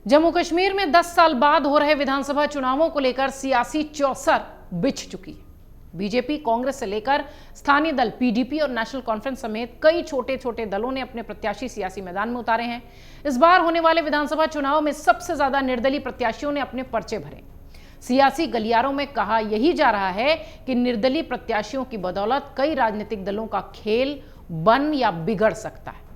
जम्मू कश्मीर में 10 साल बाद हो रहे विधानसभा चुनावों को लेकर सियासी चौसर बिछ चुकी है। बीजेपी, कांग्रेस से लेकर स्थानीय दल पीडीपी और नेशनल कॉन्फ्रेंस समेत कई छोटे छोटे दलों ने अपने प्रत्याशी सियासी मैदान में उतारे हैं। इस बार होने वाले विधानसभा चुनाव में सबसे ज्यादा निर्दलीय प्रत्याशियों ने अपने पर्चे भरे। सियासी गलियारों में कहा यही जा रहा है कि निर्दलीय प्रत्याशियों की बदौलत कई राजनीतिक दलों का खेल बन या बिगड़ सकता है।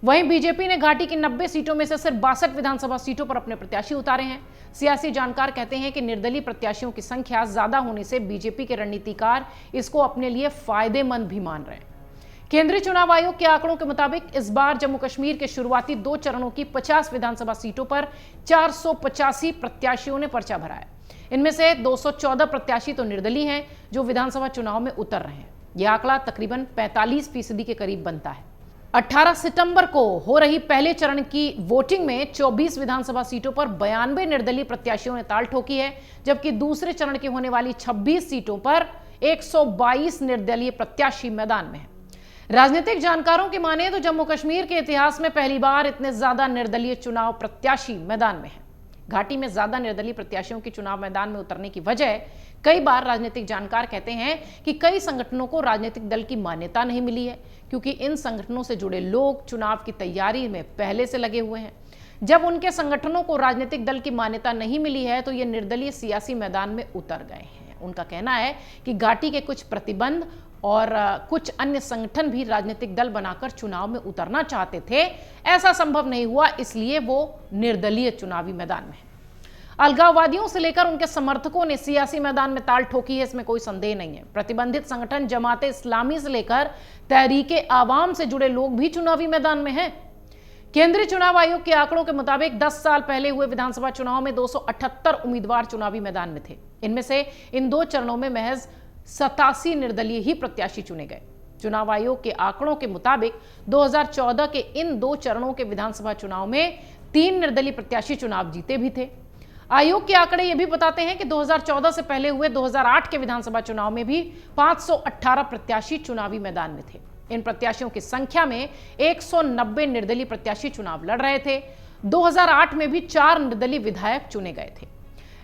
वहीं बीजेपी ने घाटी की 90 सीटों में से सिर्फ 62 विधानसभा सीटों पर अपने प्रत्याशी उतारे हैं। सियासी जानकार कहते हैं कि निर्दलीय प्रत्याशियों की संख्या ज्यादा होने से बीजेपी के रणनीतिकार इसको अपने लिए फायदेमंद भी मान रहे हैं। केंद्रीय चुनाव आयोग के आंकड़ों के मुताबिक इस बार जम्मू कश्मीर के शुरुआती 2 चरणों की 50 विधानसभा सीटों पर 485 प्रत्याशियों ने पर्चा भरा है। इनमें से 214 प्रत्याशी तो निर्दलीय हैं जो विधानसभा चुनाव में उतर रहे हैं। यह आंकड़ा तकरीबन 45% के करीब बनता है। 18 सितंबर को हो रही पहले चरण की वोटिंग में 24 विधानसभा सीटों पर 92 निर्दलीय प्रत्याशियों ने ताल ठोकी है, जबकि दूसरे चरण की होने वाली 26 सीटों पर 122 निर्दलीय प्रत्याशी मैदान में हैं। राजनीतिक जानकारों की माने तो जम्मू कश्मीर के इतिहास में पहली बार इतने ज्यादा निर्दलीय चुनाव प्रत्याशी मैदान में हैं। घाटी में ज्यादा निर्दलीय प्रत्याशियों की चुनाव मैदान में उतरने की वजह कई बार राजनीतिक जानकार कहते हैं कि कई संगठनों को राजनीतिक दल की मान्यता नहीं मिली है, क्योंकि इन संगठनों से जुड़े लोग चुनाव की तैयारी में पहले से लगे हुए हैं। जब उनके संगठनों को राजनीतिक दल की मान्यता नहीं मिली है तो ये निर्दलीय सियासी मैदान में उतर गए हैं। उनका कहना है कि घाटी के कुछ प्रतिबंध और कुछ अन्य संगठन भी राजनीतिक दल बनाकर चुनाव में उतरना चाहते थे, ऐसा संभव नहीं हुआ, इसलिए वो निर्दलीय चुनावी मैदान में है। अलगाववादियों से लेकर उनके समर्थकों ने सियासी मैदान में ताल ठोकी है, इसमें कोई संदेह नहीं है। प्रतिबंधित संगठन जमाते इस्लामी से लेकर तहरीके आवाम से जुड़े लोग भी चुनावी मैदान में हैं। केंद्रीय चुनाव आयोग के आंकड़ों के मुताबिक 10 साल पहले हुए विधानसभा चुनाव में 278 उम्मीदवार चुनावी मैदान में थे। इनमें से इन 2 चरणों में महज 87 निर्दलीय ही प्रत्याशी चुने गए। चुनाव आयोग के आंकड़ों के मुताबिक 2014 के इन 2 चरणों के विधानसभा चुनाव में 3 निर्दलीय प्रत्याशी चुनाव जीते भी थे। आयोग के आंकड़े यह भी बताते हैं कि 2014 से पहले हुए 2008 के विधानसभा चुनाव में भी 518 प्रत्याशी चुनावी मैदान में थे। इन प्रत्याशियों की संख्या में 190 निर्दलीय प्रत्याशी चुनाव लड़ रहे थे। 2008 में भी 4 निर्दलीय विधायक चुने गए थे।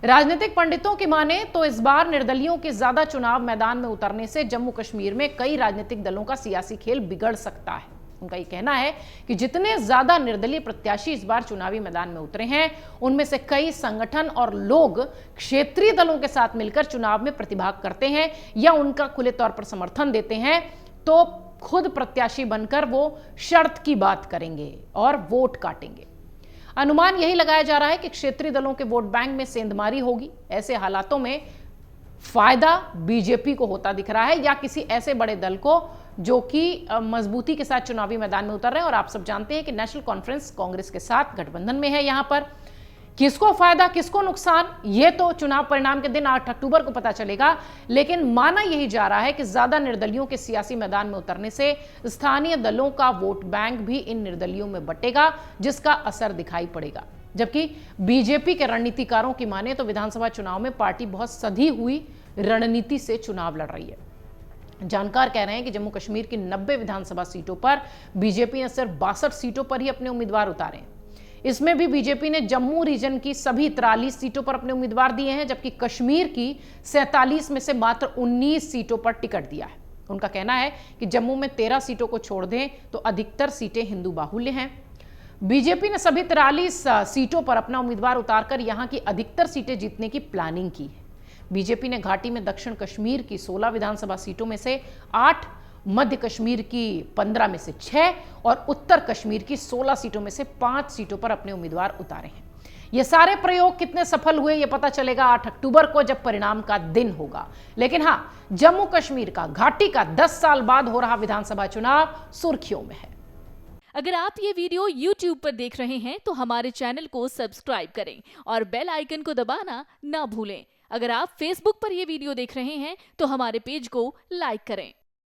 राजनीतिक पंडितों की माने तो इस बार निर्दलियों के ज्यादा चुनाव मैदान में उतरने से जम्मू कश्मीर में कई राजनीतिक दलों का सियासी खेल बिगड़ सकता है। उनका ये कहना है कि जितने ज्यादा निर्दलीय प्रत्याशी इस बार चुनावी मैदान में उतरे हैं, उनमें से कई संगठन और लोग क्षेत्रीय दलों के साथ मिलकर चुनाव में प्रतिभाग करते हैं या उनका खुले तौर पर समर्थन देते हैं, तो खुद प्रत्याशी बनकर वो शर्त की बात करेंगे और वोट काटेंगे। अनुमान यही लगाया जा रहा है कि क्षेत्रीय दलों के वोट बैंक में सेंधमारी होगी। ऐसे हालातों में फायदा बीजेपी को होता दिख रहा है या किसी ऐसे बड़े दल को जो कि मजबूती के साथ चुनावी मैदान में उतर रहे हैं। और आप सब जानते हैं कि नेशनल कॉन्फ्रेंस कांग्रेस के साथ गठबंधन में है। यहां पर किसको फायदा किसको नुकसान, ये तो चुनाव परिणाम के दिन 8 अक्टूबर को पता चलेगा। लेकिन माना यही जा रहा है कि ज्यादा निर्दलियों के सियासी मैदान में उतरने से स्थानीय दलों का वोट बैंक भी इन निर्दलियों में बटेगा, जिसका असर दिखाई पड़ेगा। जबकि बीजेपी के रणनीतिकारों की माने तो विधानसभा चुनाव में पार्टी बहुत सधी हुई रणनीति से चुनाव लड़ रही है। जानकार कह रहे हैं कि जम्मू कश्मीर की 90 विधानसभा सीटों पर बीजेपी ने सिर्फ 62 सीटों पर ही अपने उम्मीदवार उतारे हैं। इसमें भी बीजेपी ने जम्मू रीजन की सभी 43 सीटों पर अपने उम्मीदवार दिए हैं, जबकि कश्मीर की 47 में से मात्र 19 सीटों पर टिकट दिया है। उनका कहना है कि जम्मू में 13 सीटों को छोड़ दें तो अधिकतर सीटें हिंदू बाहुल्य हैं। बीजेपी ने सभी 43 सीटों पर अपना उम्मीदवार उतारकर यहां की अधिकतर सीटें जीतने की प्लानिंग की है। बीजेपी ने घाटी में दक्षिण कश्मीर की 16 विधानसभा सीटों में से 8, मध्य कश्मीर की 15 में से 6 और उत्तर कश्मीर की 16 सीटों में से 5 सीटों पर अपने उम्मीदवार उतारे हैं। ये सारे प्रयोग कितने सफल हुए ये पता चलेगा 8 अक्टूबर को, जब परिणाम का दिन होगा। लेकिन हां, जम्मू कश्मीर का घाटी का 10 साल बाद हो रहा विधानसभा चुनाव सुर्खियों में है। अगर आप ये वीडियो YouTube पर देख रहे हैं तो हमारे चैनल को सब्सक्राइब करें और बेल आइकन को दबाना ना भूलें। अगर आप Facebook पर ये वीडियो देख रहे हैं तो हमारे पेज को लाइक करें।